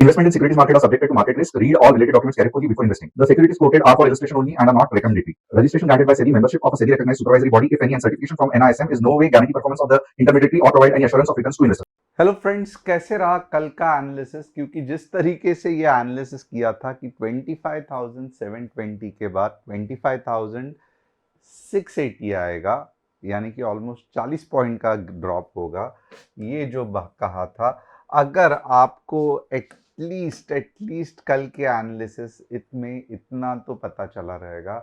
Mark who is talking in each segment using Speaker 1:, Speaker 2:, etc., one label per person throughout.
Speaker 1: Investment in securities market are subjected to market risk. Read all related documents carefully before investing. The securities quoted are for illustration only and are not recommendatory. Registration granted by SEBI. Membership of a SEBI recognized supervisory body, if any, and certification from NISM is no way guarantee performance of the intermediary or provide any assurance of returns to investors.
Speaker 2: Hello friends, कैसे रहा कल का analysis? क्योंकि जिस तरीके से ये analysis किया था कि 25,720 के बाद 25,680 आएगा, यानी कि ऑलमोस्ट 40 पॉइंट का ड्रॉप होगा, ये जो कहा था, अगर आपको एटलीस्ट कल के एनालिसिस में इतना तो पता चला रहेगा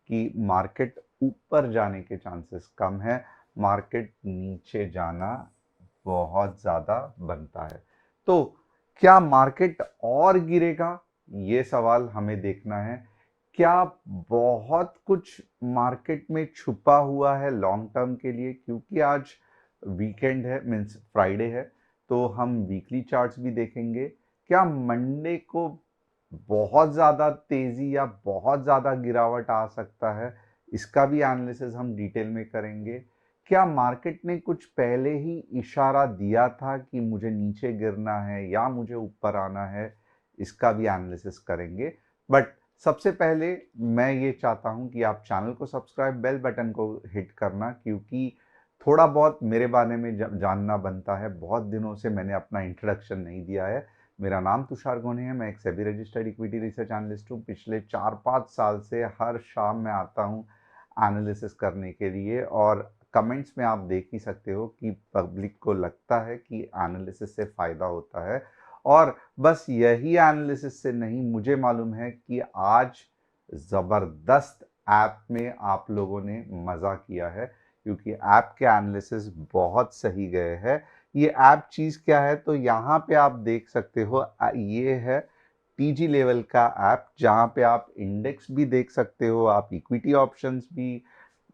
Speaker 2: कि मार्केट ऊपर जाने के चांसेस कम है, मार्केट नीचे जाना बहुत ज़्यादा बनता है। तो क्या मार्केट और गिरेगा, ये सवाल हमें देखना है। क्या बहुत कुछ मार्केट में छुपा हुआ है लॉन्ग टर्म के लिए? क्योंकि आज वीकेंड है, मीन्स फ्राइडे है, तो हम वीकली चार्ट्स भी देखेंगे। क्या मंडे को बहुत ज़्यादा तेज़ी या बहुत ज़्यादा गिरावट आ सकता है? इसका भी एनालिसिस हम डिटेल में करेंगे। क्या मार्केट ने कुछ पहले ही इशारा दिया था कि मुझे नीचे गिरना है या मुझे ऊपर आना है? इसका भी एनालिसिस करेंगे। बट सबसे पहले मैं ये चाहता हूं कि आप चैनल को सब्सक्राइब, बेल बटन को हिट करना, क्योंकि थोड़ा बहुत मेरे बारे में जानना बनता है। बहुत दिनों से मैंने अपना इंट्रोडक्शन नहीं दिया है। मेरा नाम तुषार गोने है, मैं एक SEBI registered equity research analyst हूँ। पिछले 4-5 साल से हर शाम मैं आता हूँ एनालिसिस करने के लिए, और कमेंट्स में आप देख ही सकते हो कि पब्लिक को लगता है कि एनालिसिस से फ़ायदा होता है। और बस यही एनालिसिस से नहीं, मुझे मालूम है कि आज ज़बरदस्त ऐप में आप लोगों ने मज़ा किया है, क्योंकि ऐप के एनालिसिस बहुत सही गए हैं। ये ऐप चीज़ क्या है, तो यहाँ पे आप देख सकते हो, ये है टीजी लेवल का ऐप, जहाँ पे आप इंडेक्स भी देख सकते हो, आप इक्विटी ऑप्शंस भी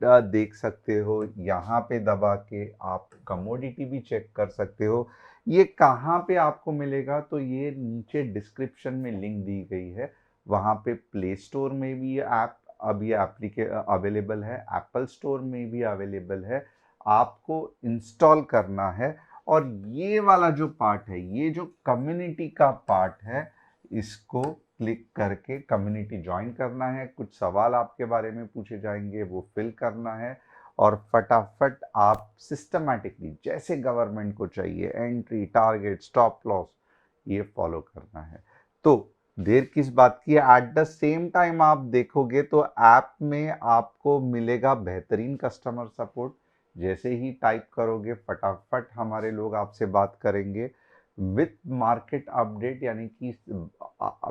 Speaker 2: देख सकते हो। यहाँ पे दबा के आप कमोडिटी भी चेक कर सकते हो। ये कहाँ पे आपको मिलेगा, तो ये नीचे डिस्क्रिप्शन में लिंक दी गई है। वहाँ पे प्ले स्टोर में भी ये ऐप अभी अवेलेबल है, एप्पल स्टोर में भी अवेलेबल है। आपको इंस्टॉल करना है, और ये वाला जो पार्ट है, ये जो कम्युनिटी का पार्ट है, इसको क्लिक करके कम्युनिटी ज्वाइन करना है। कुछ सवाल आपके बारे में पूछे जाएंगे, वो फिल करना है, और फटाफट आप सिस्टमैटिकली, जैसे गवर्नमेंट को चाहिए, एंट्री, टारगेट, स्टॉप लॉस, ये फॉलो करना है। तो देर किस बात की है, एट द सेम टाइम आप देखोगे तो ऐप में आपको मिलेगा बेहतरीन कस्टमर सपोर्ट। जैसे ही टाइप करोगे, फटाफट हमारे लोग आपसे बात करेंगे विथ मार्केट अपडेट, यानी कि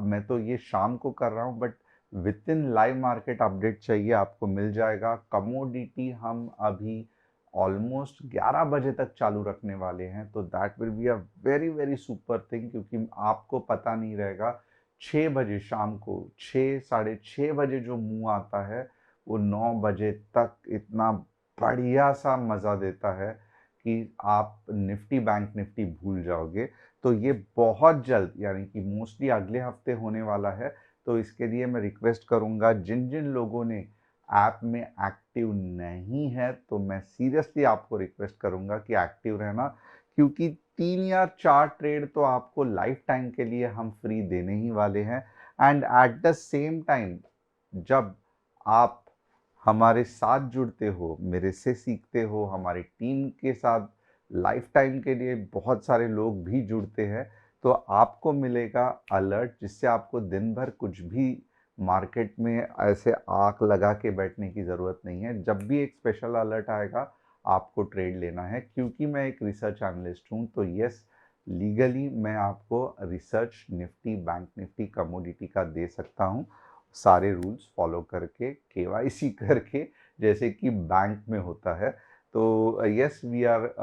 Speaker 2: मैं तो ये शाम को कर रहा हूँ, but with in live market update चाहिए आपको, मिल जाएगा। कमोडिटी हम अभी ऑलमोस्ट 11 बजे तक चालू रखने वाले हैं, तो that will be a very very super thing, क्योंकि आपको पता नहीं रहेगा 6 बजे शाम को, 6-6:30 बजे जो मुंह आता है, वो 9 बजे तक इतना बढ़िया सा मज़ा देता है कि आप निफ्टी बैंक निफ्टी भूल जाओगे। तो ये बहुत जल्द, यानी कि मोस्टली अगले हफ्ते होने वाला है। तो इसके लिए मैं रिक्वेस्ट करूंगा, जिन जिन लोगों ने ऐप में एक्टिव नहीं है, तो मैं सीरियसली आपको रिक्वेस्ट करूंगा कि एक्टिव रहना, क्योंकि 3 या 4 ट्रेड तो आपको लाइफ टाइम के लिए हम फ्री देने ही वाले हैं। And eight the same time, जब आप हमारे साथ जुड़ते हो, मेरे से सीखते हो, हमारी टीम के साथ लाइफ टाइम के लिए बहुत सारे लोग भी जुड़ते हैं, तो आपको मिलेगा अलर्ट, जिससे आपको दिन भर कुछ भी मार्केट में ऐसे आंख लगा के बैठने की ज़रूरत नहीं है। जब भी एक स्पेशल अलर्ट आएगा, आपको ट्रेड लेना है। क्योंकि मैं एक रिसर्च एनालिस्ट हूँ, तो यस, लीगली मैं आपको research Nifty bank Nifty commodity का दे सकता हूँ, सारे रूल्स फॉलो करके, केवाईसी करके, जैसे कि बैंक में होता है। तो yes, we are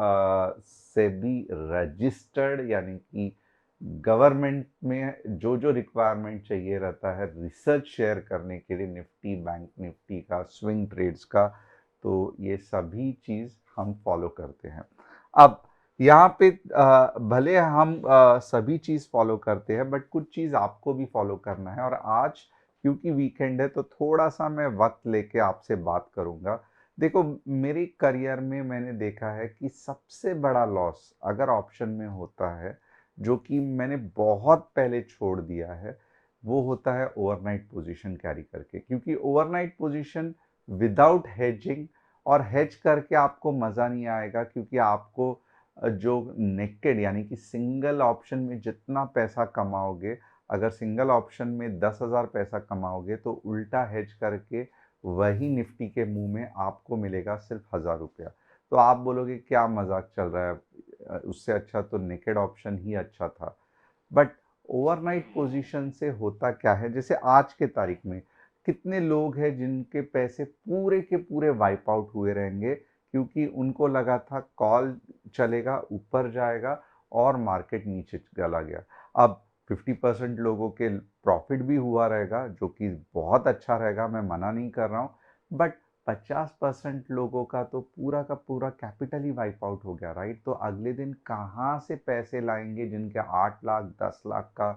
Speaker 2: SEBI registered, यानी कि गवर्नमेंट में जो जो रिक्वायरमेंट चाहिए रहता है रिसर्च शेयर करने के लिए, निफ्टी बैंक निफ्टी का, स्विंग ट्रेड्स का, तो ये सभी चीज़ हम फॉलो करते हैं। अब यहाँ पे भले हम सभी चीज़ फॉलो करते हैं, बट कुछ चीज़ आपको भी फॉलो करना है। और आज क्योंकि वीकेंड है, तो थोड़ा सा मैं वक्त लेके आपसे बात करूँगा। देखो, मेरे करियर में मैंने देखा है कि सबसे बड़ा लॉस अगर ऑप्शन में होता है, जो कि मैंने बहुत पहले छोड़ दिया है, वो होता है ओवरनाइट पोजीशन कैरी करके, क्योंकि ओवरनाइट पोजीशन विदाउट हेजिंग, और हेज करके आपको मज़ा नहीं आएगा, क्योंकि आपको जो नेकेड यानी कि सिंगल ऑप्शन में जितना पैसा कमाओगे, अगर सिंगल ऑप्शन में 10,000 पैसा कमाओगे तो उल्टा हेज करके वही निफ्टी के मुंह में आपको मिलेगा सिर्फ 1,000 रुपया। तो आप बोलोगे क्या मजाक चल रहा है, उससे अच्छा तो नेकेड ऑप्शन ही अच्छा था। बट ओवरनाइट पोजीशन से होता क्या है, जैसे आज के तारीख में कितने लोग हैं जिनके पैसे पूरे के पूरे वाइप आउट हुए रहेंगे, क्योंकि उनको लगा था कॉल चलेगा, ऊपर जाएगा, और मार्केट नीचे चला गया। अब 50% लोगों के प्रॉफिट भी हुआ रहेगा, जो कि बहुत अच्छा रहेगा, मैं मना नहीं कर रहा हूँ, बट 50% लोगों का तो पूरा का पूरा कैपिटल ही वाइप आउट हो गया, राइट। तो अगले दिन कहाँ से पैसे लाएंगे जिनके 8 लाख 10 लाख का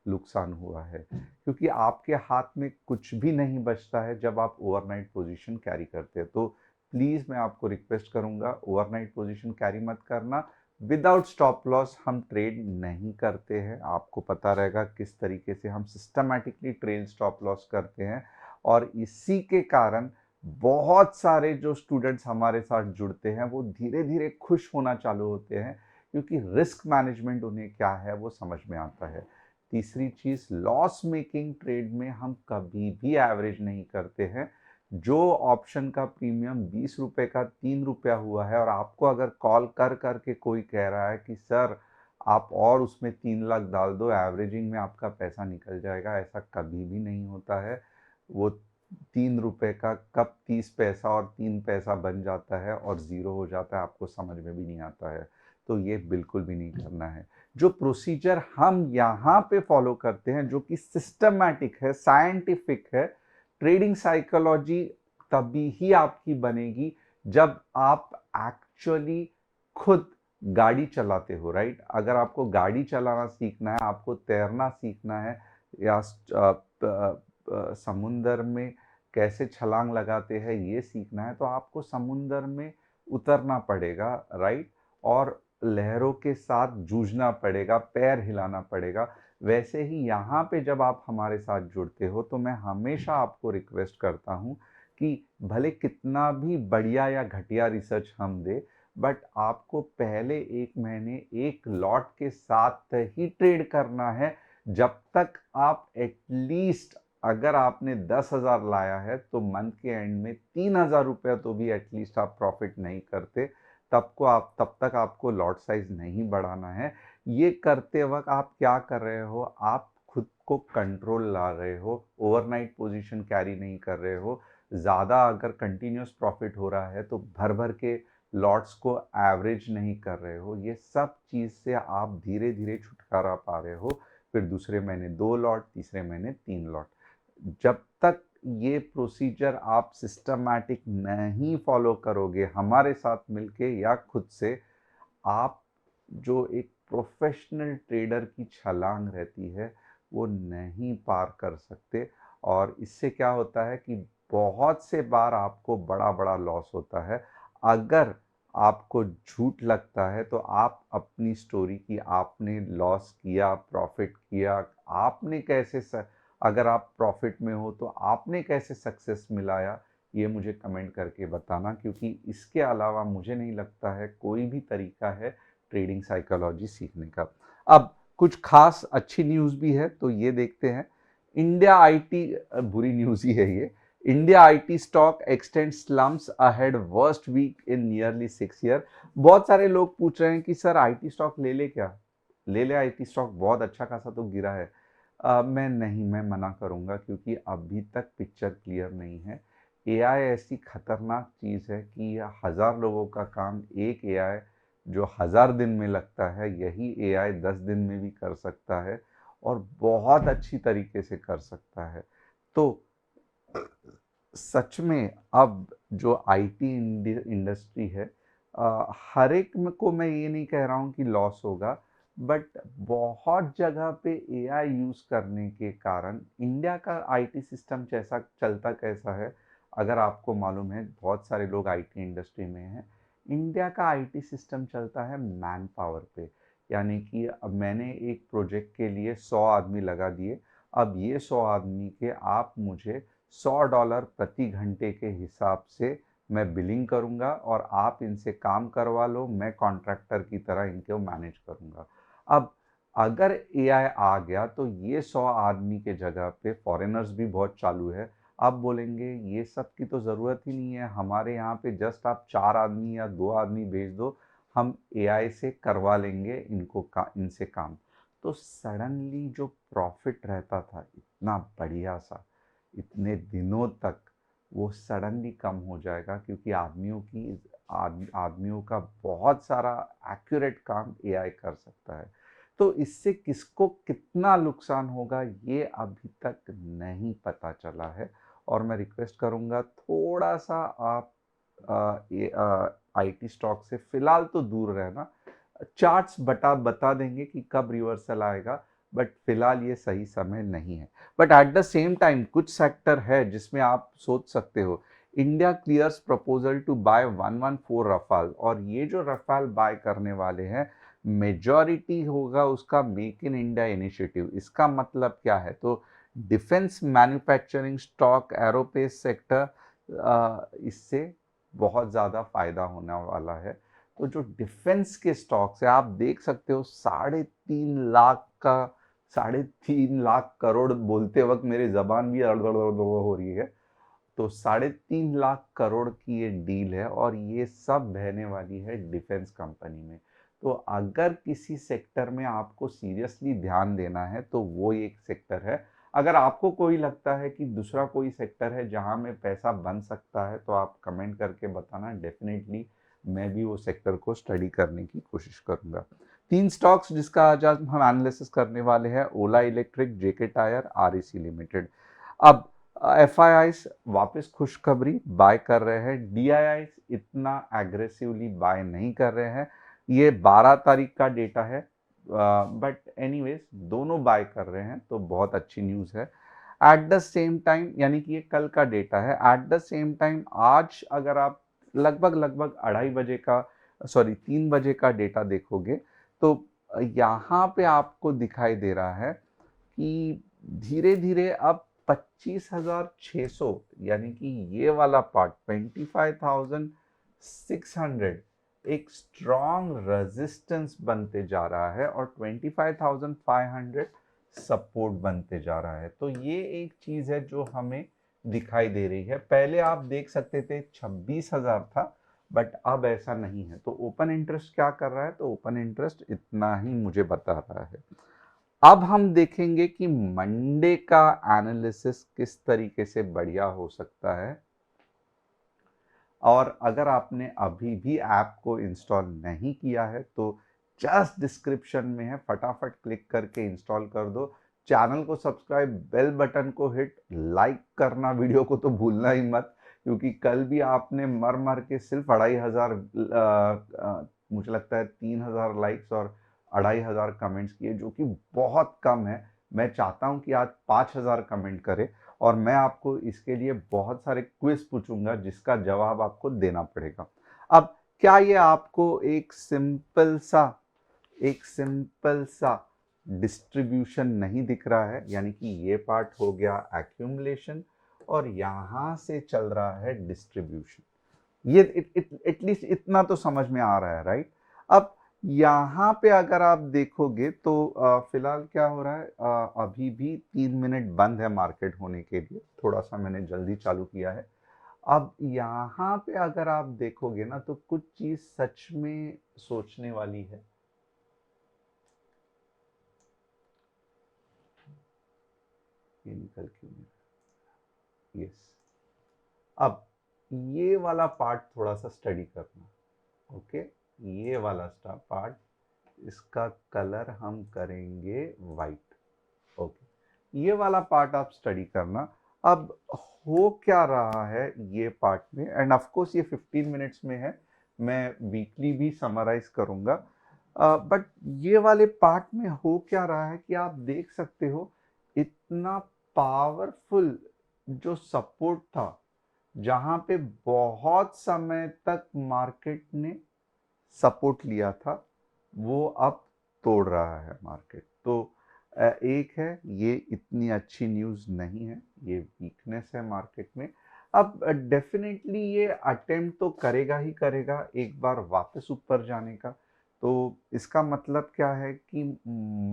Speaker 2: नुकसान हुआ है, क्योंकि आपके हाथ में कुछ भी नहीं बचता है जब आप ओवरनाइट पोजीशन कैरी करते हैं। तो प्लीज़ मैं आपको रिक्वेस्ट करूंगा, ओवरनाइट पोजीशन कैरी मत करना। विदाउट स्टॉप लॉस हम ट्रेड नहीं करते हैं, आपको पता रहेगा किस तरीके से हम सिस्टमैटिकली ट्रेड स्टॉप लॉस करते हैं, और इसी के कारण बहुत सारे जो स्टूडेंट्स हमारे साथ जुड़ते हैं वो धीरे धीरे खुश होना चालू होते हैं, क्योंकि रिस्क मैनेजमेंट उन्हें क्या है वो समझ में आता है। तीसरी चीज, लॉस मेकिंग ट्रेड में हम कभी भी एवरेज नहीं करते हैं। जो ऑप्शन का प्रीमियम 20 रुपए का 3 रुपया हुआ है, और आपको अगर कॉल कर करके कोई कह रहा है कि सर आप और उसमें 3 लाख डाल दो, एवरेजिंग में आपका पैसा निकल जाएगा, ऐसा कभी भी नहीं होता है। वो 3 रुपए का कब 30 पैसा और 3 पैसा बन जाता है और ज़ीरो हो जाता है, आपको समझ में भी नहीं आता है। तो ये बिल्कुल भी नहीं करना है। जो प्रोसीजर हम यहाँ पे फॉलो करते हैं, जो कि सिस्टमैटिक है, साइंटिफिक है, ट्रेडिंग साइकोलॉजी तभी ही आपकी बनेगी जब आप एक्चुअली खुद गाड़ी चलाते हो, राइट। अगर आपको गाड़ी चलाना सीखना है, आपको तैरना सीखना है, या समुंदर में कैसे छलांग लगाते हैं ये सीखना है, तो आपको समुंदर में उतरना पड़ेगा, राइट, और लहरों के साथ जूझना पड़ेगा, पैर हिलाना पड़ेगा। वैसे ही यहाँ पे जब आप हमारे साथ जुड़ते हो तो मैं हमेशा आपको रिक्वेस्ट करता हूँ कि भले कितना भी बढ़िया या घटिया रिसर्च हम दे, बट आपको पहले 1 महीने एक लॉट के साथ ही ट्रेड करना है। जब तक आप एटलीस्ट, अगर आपने 10,000 लाया है तो मंथ के एंड में 3,000 रुपया तो भी एटलीस्ट आप प्रॉफिट नहीं करते, तब तक आपको लॉट साइज नहीं बढ़ाना है। ये करते वक्त आप क्या कर रहे हो, आप खुद को कंट्रोल ला रहे हो, ओवरनाइट पोजीशन कैरी नहीं कर रहे हो। ज़्यादा अगर कंटिन्यूस प्रॉफिट हो रहा है तो भर भर के लॉट्स को एवरेज नहीं कर रहे हो। ये सब चीज़ से आप धीरे धीरे छुटकारा पा रहे हो। फिर दूसरे महीने 2 लॉट, तीसरे महीने 3 लॉट। जब तक ये प्रोसीजर आप सिस्टमैटिक नहीं फॉलो करोगे हमारे साथ मिलके या खुद से, आप जो एक प्रोफेशनल ट्रेडर की छलांग रहती है वो नहीं पार कर सकते। और इससे क्या होता है कि बहुत से बार आपको बड़ा बड़ा लॉस होता है। अगर आपको झूठ लगता है तो आप अपनी स्टोरी की, आपने लॉस किया, प्रॉफिट किया, आपने कैसे अगर आप प्रॉफिट में हो तो आपने कैसे सक्सेस मिलाया, ये मुझे कमेंट करके बताना, क्योंकि इसके अलावा मुझे नहीं लगता है कोई भी तरीका है ट्रेडिंग साइकोलॉजी सीखने का। अब कुछ खास अच्छी न्यूज़ भी है तो ये देखते हैं। इंडिया आईटी, बुरी न्यूज़ ही है ये, India IT stock extend slums ahead worst week in nearly 6 year. बहुत सारे लोग पूछ रहे हैं कि सर आईटी स्टॉक ले ले क्या, ले ले, आईटी स्टॉक बहुत अच्छा खासा तो गिरा है। मैं मना करूंगा, क्योंकि अभी तक पिक्चर क्लियर नहीं है। एआई ऐसी खतरनाक चीज़ है कि 1,000 लोगों का काम एक एआई जो 1,000 दिन में लगता है, यही एआई 10 दिन में भी कर सकता है, और बहुत अच्छी तरीके से कर सकता है। तो सच में अब जो आईटी इंडस्ट्री है, हर एक को मैं ये नहीं कह रहा हूँ कि लॉस होगा, बट बहुत जगह पे एआई यूज़ करने के कारण इंडिया का आईटी सिस्टम जैसा चलता कैसा है, अगर आपको मालूम है, बहुत सारे लोग आईटी इंडस्ट्री में हैं। इंडिया का आईटी सिस्टम चलता है मैन पावर पे। यानी कि अब मैंने एक प्रोजेक्ट के लिए 100 आदमी लगा दिए, अब ये 100 आदमी के आप मुझे $100 प्रति घंटे के हिसाब से मैं बिलिंग करूंगा और आप इनसे काम करवा लो, मैं कॉन्ट्रैक्टर की तरह इनको मैनेज करूंगा। अब अगर एआई आ गया तो ये 100 आदमी के जगह पे फॉरेनर्स भी बहुत चालू है। आप बोलेंगे ये सब की तो ज़रूरत ही नहीं है, हमारे यहाँ पे जस्ट आप 4 आदमी या 2 आदमी भेज दो, हम एआई से करवा लेंगे इनसे काम। तो सडनली जो प्रॉफिट रहता था इतना बढ़िया सा, इतने दिनों तक, वो सडनली कम हो जाएगा क्योंकि आदमियों का बहुत सारा एक्यूरेट काम एआई कर सकता है। तो इससे किसको कितना नुकसान होगा ये अभी तक नहीं पता चला है, और मैं रिक्वेस्ट करूंगा थोड़ा सा आप आईटी स्टॉक से फिलहाल तो दूर रहना। चार्ट्स बता देंगे कि कब रिवर्सल आएगा, बट फिलहाल ये सही समय नहीं है। But at the same time कुछ सेक्टर है जिसमें आप सोच सकते हो। India clears proposal to buy 114 Rafale, और ये जो रफाल बाय करने वाले हैं मेजॉरिटी होगा उसका मेक इन इंडिया इनिशिएटिव। इसका मतलब क्या है? तो defence manufacturing stock, aerospace sector, इससे बहुत ज़्यादा फायदा होने वाला है। तो जो डिफेंस के स्टॉक्स है आप देख सकते हो, 3.5 करोड़ बोलते वक्त मेरी जबान भी अड़गड़ हो रही है। तो 3.5 लाख करोड़ की ये डील है और ये सब बहने वाली है डिफेंस कंपनी में। तो अगर किसी सेक्टर में आपको सीरियसली ध्यान देना है तो वो एक सेक्टर है। अगर आपको कोई लगता है कि दूसरा कोई सेक्टर है जहां में पैसा बन सकता है तो आप कमेंट करके बताना, डेफिनेटली मैं भी वो सेक्टर को स्टडी करने की कोशिश करूंगा। 3 स्टॉक्स जिसका आज हम एनालिसिस करने वाले हैं, ओला इलेक्ट्रिक, जेके टायर, आरईसी लिमिटेड। अब एफआईआईस वापस खुशखबरी बाय कर रहे हैं, डीआईआईस इतना एग्रेसिवली बाय नहीं कर रहे हैं। ये 12 तारीख का डेटा है, बट एनीवेज दोनों बाय कर रहे हैं तो बहुत अच्छी न्यूज़ है। एट द सेम टाइम, यानी कि ये कल का डेटा है, एट द सेम टाइम आज अगर आप लगभग 2:30 बजे का, सॉरी 3 बजे का डेटा देखोगे तो यहाँ पे आपको दिखाई दे रहा है कि धीरे धीरे अब 25,600, यानी कि ये वाला पार्ट 25,600 एक स्ट्रॉन्ग रेजिस्टेंस बनते जा रहा है और 25,500 सपोर्ट बनते जा रहा है। तो ये एक चीज है जो हमें दिखाई दे रही है। पहले आप देख सकते थे 26,000 था, बट अब ऐसा नहीं है। तो ओपन इंटरेस्ट क्या कर रहा है? तो ओपन इंटरेस्ट इतना ही मुझे बता रहा है। अब हम देखेंगे कि मंडे का एनालिसिस किस तरीके से बढ़िया हो सकता है। और अगर आपने अभी भी ऐप को इंस्टॉल नहीं किया है तो जस्ट डिस्क्रिप्शन में है, फटाफट क्लिक करके इंस्टॉल कर दो। चैनल को सब्सक्राइब, बेल बटन को हिट, लाइक करना वीडियो को तो भूलना ही मत, क्योंकि कल भी आपने मर मर के सिर्फ 2,500, मुझे लगता है 3,000 लाइक्स और 2,500 कमेंट्स किए, जो कि बहुत कम है। मैं चाहता हूं कि आज 5,000 कमेंट करें और मैं आपको इसके लिए बहुत सारे क्विज पूछूंगा जिसका जवाब आपको देना पड़ेगा। अब क्या ये आपको एक सिंपल सा डिस्ट्रीब्यूशन नहीं दिख रहा है? यानी कि ये पार्ट हो गया एक्यूमुलेशन और यहां से चल रहा है डिस्ट्रीब्यूशन। ये एटलीस्ट इतना तो समझ में आ रहा है, राइट? अब यहाँ पे अगर आप देखोगे तो फिलहाल क्या हो रहा है, अभी भी 3 मिनट बंद है मार्केट होने के लिए, थोड़ा सा मैंने जल्दी चालू किया है। अब यहाँ पे अगर आप देखोगे ना तो कुछ चीज सच में सोचने वाली है। ये निकल क्यों नहीं? यस, अब ये वाला पार्ट थोड़ा सा स्टडी करना। ओके, ये वाला पार्ट, इसका कलर हम करेंगे वाइट। ओके, ये वाला पार्ट आप स्टडी करना। अब हो क्या रहा है ये पार्ट में, एंड ऑफ कोर्स ये 15 मिनट्स में है, मैं वीकली भी समराइज करूंगा। बट ये वाले पार्ट में हो क्या रहा है कि आप देख सकते हो इतना पावरफुल जो सपोर्ट था, जहां पे बहुत समय तक मार्केट ने सपोर्ट लिया था, वो अब तोड़ रहा है मार्केट। तो एक है ये इतनी अच्छी न्यूज़ नहीं है, ये वीकनेस है मार्केट में। अब डेफिनेटली ये अटेम्प्ट तो करेगा ही करेगा एक बार वापस ऊपर जाने का। तो इसका मतलब क्या है कि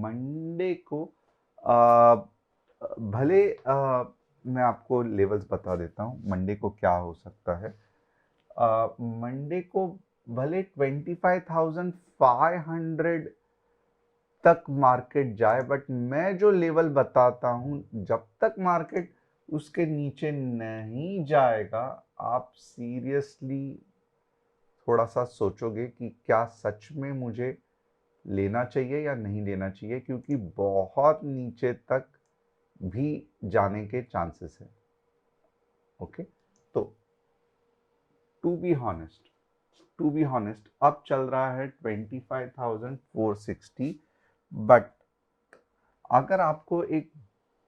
Speaker 2: मंडे को भले मैं आपको लेवल्स बता देता हूँ मंडे को क्या हो सकता है। मंडे को भले 25,500 तक मार्केट जाए, बट मैं जो लेवल बताता हूँ जब तक मार्केट उसके नीचे नहीं जाएगा आप सीरियसली थोड़ा सा सोचोगे कि क्या सच में मुझे लेना चाहिए या नहीं लेना चाहिए, क्योंकि बहुत नीचे तक भी जाने के चांसेस है। ओके, तो टू बी हॉनेस्ट अब चल रहा है 25,460, बट अगर आपको एक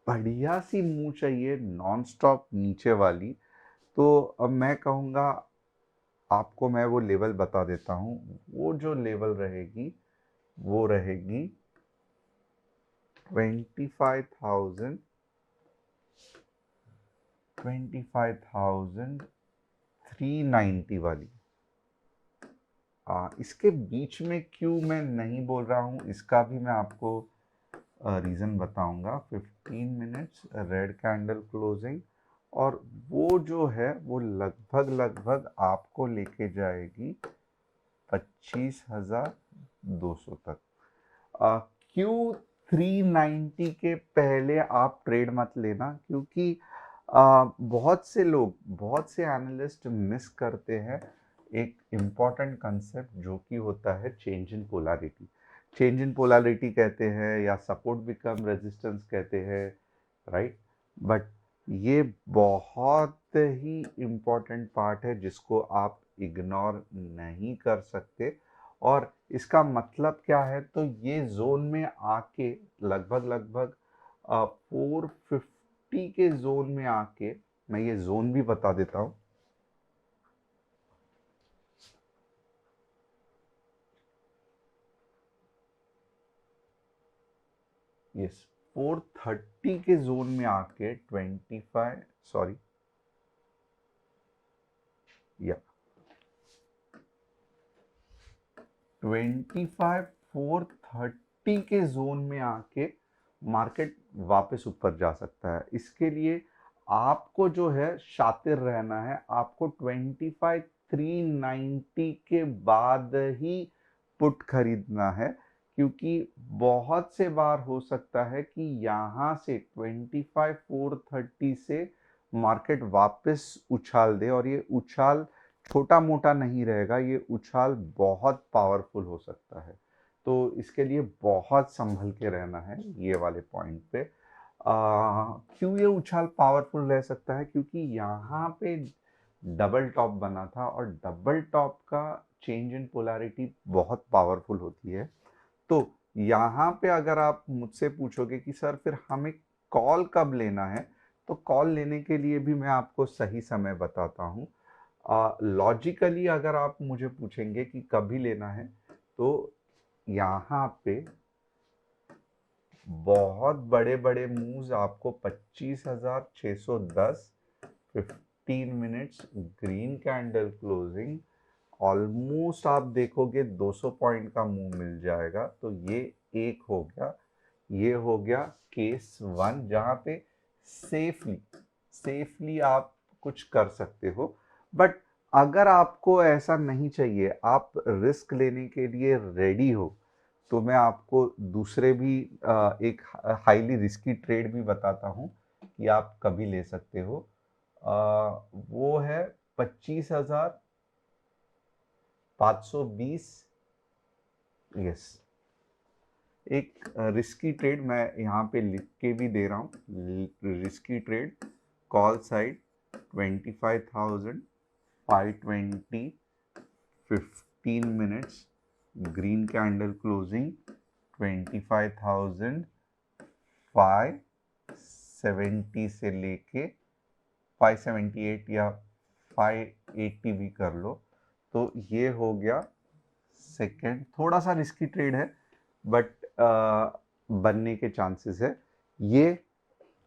Speaker 2: बढ़िया सी मूव चाहिए नॉन स्टॉप नीचे वाली, तो अब मैं कहूँगा आपको मैं वो लेवल बता देता हूँ। वो जो लेवल रहेगी वो रहेगी 25,390 वाली। इसके बीच में क्यों मैं नहीं बोल रहा हूँ इसका भी मैं आपको रीज़न बताऊंगा। 15 मिनट्स रेड कैंडल क्लोजिंग, और वो जो है वो लगभग आपको लेके जाएगी 25,200 तक। क्यों 390 के पहले आप ट्रेड मत लेना, क्योंकि बहुत से एनालिस्ट मिस करते हैं एक इम्पॉर्टेंट कंसेप्ट जो कि होता है change in polarity. Change in polarity कहते हैं या सपोर्ट बिकम रेजिस्टेंस कहते हैं, राइट? बट ये बहुत ही इम्पॉर्टेंट पार्ट है जिसको आप इग्नोर नहीं कर सकते। और इसका मतलब क्या है, तो ये जोन में आके लगभग 450 के जोन में आके, मैं ये जोन भी बता देता हूँ। यस, 430 के जोन में आके 25 सॉरी या 25,430 के जोन में आके मार्केट वापस ऊपर जा सकता है। इसके लिए आपको जो है शातिर रहना है, आपको 25,390 के बाद ही पुट खरीदना है, क्योंकि बहुत से बार हो सकता है कि यहाँ से 25,430 से मार्केट वापस उछाल दे, और ये उछाल छोटा मोटा नहीं रहेगा, ये उछाल बहुत पावरफुल हो सकता है। तो इसके लिए बहुत संभल के रहना है ये वाले पॉइंट पे। क्यों ये उछाल पावरफुल रह सकता है, क्योंकि यहाँ पे डबल टॉप बना था, और डबल टॉप का चेंज इन पोलैरिटी बहुत पावरफुल होती है। तो यहाँ पे अगर आप मुझसे पूछोगे कि सर फिर हमें कॉल कब लेना है, तो कॉल लेने के लिए भी मैं आपको सही समय बताता हूँ। लॉजिकली अगर आप मुझे पूछेंगे कि कभी लेना है, तो यहाँ पे बहुत बड़े बड़े मूव्स आपको 25,610 15 minutes green candle closing, almost आप देखोगे 200 पॉइंट का मूव मिल जाएगा। तो ये एक हो गया, ये हो गया केस वन, जहाँ पे सेफली आप कुछ कर सकते हो। बट अगर आपको ऐसा नहीं चाहिए, आप रिस्क लेने के लिए रेडी हो, तो मैं आपको दूसरे भी एक हाईली रिस्की ट्रेड भी बताता हूँ कि आप कभी ले सकते हो। वो है 25,520। यस, एक रिस्की ट्रेड मैं यहाँ पे लिख के भी दे रहा हूँ। Risky trade call side 25,520 15 minutes green candle closing 25,570 से लेके 578 या 580 भी कर लो। तो ये हो गया सेकेंड, थोड़ा सा रिस्की ट्रेड है, बट बनने के चांसेस है। ये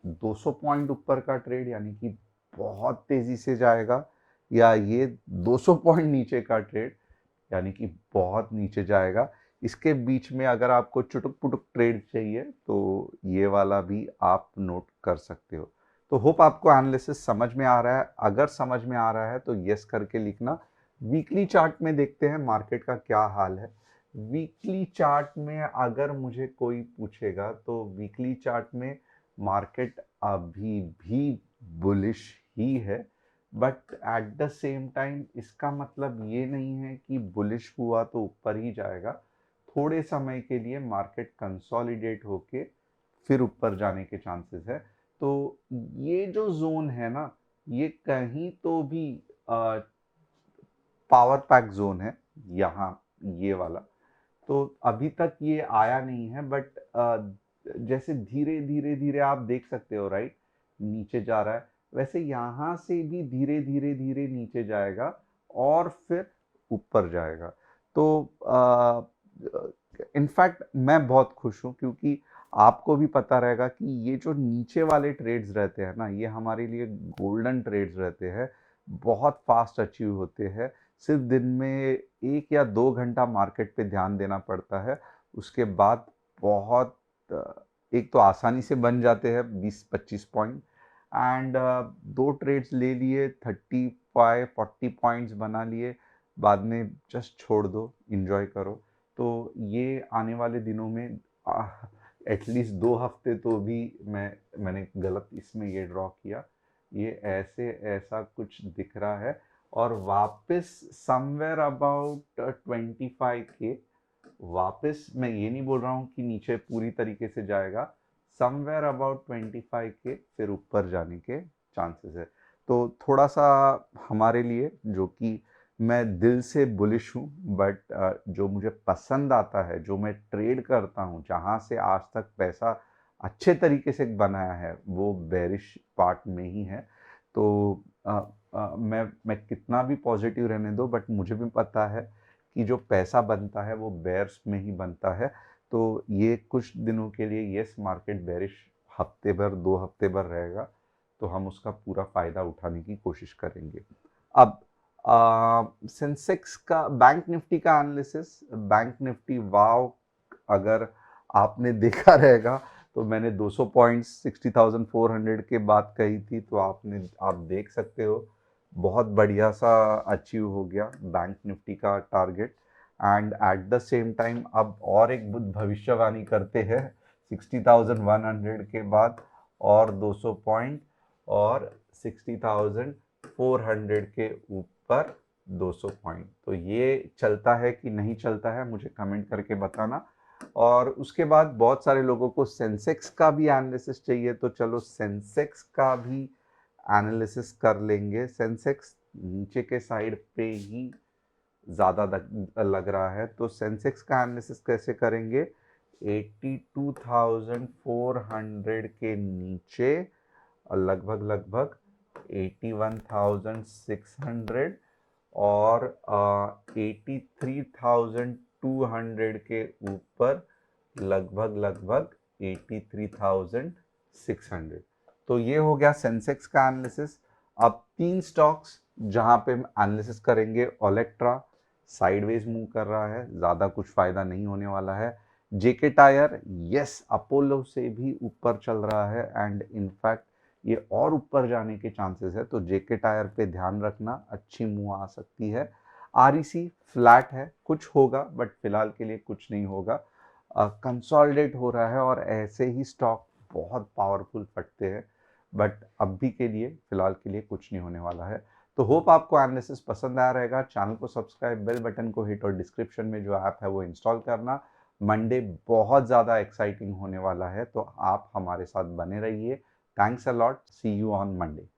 Speaker 2: 200 पॉइंट ऊपर का ट्रेड यानी कि बहुत तेजी से जाएगा, या ये 200 पॉइंट नीचे का ट्रेड यानी कि बहुत नीचे जाएगा। इसके बीच में अगर आपको चुटुक पुटुक ट्रेड चाहिए तो ये वाला भी आप नोट कर सकते हो। तो होप आपको एनालिसिस समझ में आ रहा है। अगर समझ में आ रहा है तो यस करके लिखना। वीकली चार्ट में देखते हैं मार्केट का क्या हाल है। वीकली चार्ट में अगर मुझे कोई पूछेगा तो वीकली चार्ट में मार्केट अभी भी बुलिश ही है, but at the same time इसका मतलब ये नहीं है कि बुलिश हुआ तो ऊपर ही जाएगा। थोड़े समय के लिए मार्केट कंसोलिडेट होके फिर ऊपर जाने के चांसेस है। तो ये जो जोन है ना, ये कहीं तो भी पावर पैक जोन है यहाँ, ये वाला। तो अभी तक ये आया नहीं है, बट जैसे धीरे धीरे धीरे आप देख सकते हो राइट, नीचे जा रहा है, वैसे यहाँ से भी धीरे धीरे धीरे नीचे जाएगा और फिर ऊपर जाएगा। तो इनफैक्ट मैं बहुत खुश हूँ, क्योंकि आपको भी पता रहेगा कि ये जो नीचे वाले ट्रेड्स रहते हैं ना, ये हमारे लिए गोल्डन ट्रेड्स रहते हैं, बहुत फास्ट अचीव होते हैं। सिर्फ दिन में 1 या 2 घंटा मार्केट पे ध्यान देना पड़ता है, उसके बाद बहुत एक तो आसानी से बन जाते हैं 20-25 पॉइंट, एंड 2 ट्रेड्स ले लिए, 35-40 पॉइंट्स बना लिए, बाद में जस्ट छोड़ दो, इंजॉय करो। तो ये आने वाले दिनों में एटलीस्ट 2 हफ्ते तो भी मैंने गलत इसमें ये ड्रॉ किया, ये ऐसे ऐसा कुछ दिख रहा है, और वापस समवेयर अबाउट 25K, वापस मैं ये नहीं बोल रहा हूँ कि नीचे पूरी तरीके से जाएगा, समवेयर अबाउट 25K फिर ऊपर जाने के चांसेस है। तो थोड़ा सा हमारे लिए, जो कि मैं दिल से बुलिश हूँ, बट जो मुझे पसंद आता है, जो मैं ट्रेड करता हूँ, जहाँ से आज तक पैसा अच्छे तरीके से बनाया है, वो बेरिश पार्ट में ही है। तो मैं कितना भी पॉजिटिव रहने दो, बट मुझे भी पता है कि जो पैसा बनता है वो बेयर्स में ही बनता है। तो ये कुछ दिनों के लिए यस मार्केट बेरिश हफ्ते भर 2 हफ्ते भर रहेगा, तो हम उसका पूरा फ़ायदा उठाने की कोशिश करेंगे। अब सेंसेक्स का, बैंक निफ्टी का एनालिसिस। बैंक निफ्टी वाव, अगर आपने देखा रहेगा तो मैंने 200 पॉइंट्स 60,400 के बाद कही थी, तो आप देख सकते हो बहुत बढ़िया सा अचीव हो गया बैंक निफ्टी का target. And eight the same time अब और एक बुध भविष्यवाणी करते हैं 60,100 के बाद और 200 पॉइंट, और 60,400 के ऊपर 200 पॉइंट। तो ये चलता है कि नहीं चलता है, मुझे कमेंट करके बताना। और उसके बाद बहुत सारे लोगों को सेंसेक्स का भी एनालिसिस चाहिए, तो चलो सेंसेक्स का भी एनालिसिस कर लेंगे। सेंसेक्स नीचे के साइड पे ही ज़्यादा लग रहा है, तो सेंसेक्स का एनालिसिस कैसे करेंगे? 82,400 के नीचे लगभग लगभग 81,600 और 83,200 के ऊपर लगभग लगभग 83,600। तो ये हो गया सेंसेक्स का एनालिसिस। अब 3 स्टॉक्स जहां पे हम एनालिसिस करेंगे। ओलेक्ट्रा साइडवेज मूव कर रहा है, ज़्यादा कुछ फ़ायदा नहीं होने वाला है। जेके टायर, यस, अपोलो से भी ऊपर चल रहा है, एंड इनफैक्ट ये और ऊपर जाने के चांसेस है, तो जेके टायर पे ध्यान रखना, अच्छी मूव आ सकती है। आरईसी फ्लैट है, कुछ होगा बट फिलहाल के लिए कुछ नहीं होगा, कंसोलिडेट हो रहा है, और ऐसे ही स्टॉक बहुत पावरफुल फटते हैं, बट अभी के लिए फिलहाल के लिए कुछ नहीं होने वाला है। तो होप आपको एनालिसिस पसंद आया रहेगा। चैनल को सब्सक्राइब, बेल बटन को हिट, और डिस्क्रिप्शन में जो ऐप है वो इंस्टॉल करना। मंडे बहुत ज़्यादा एक्साइटिंग होने वाला है, तो आप हमारे साथ बने रहिए। Thanks a lot, see you on Monday.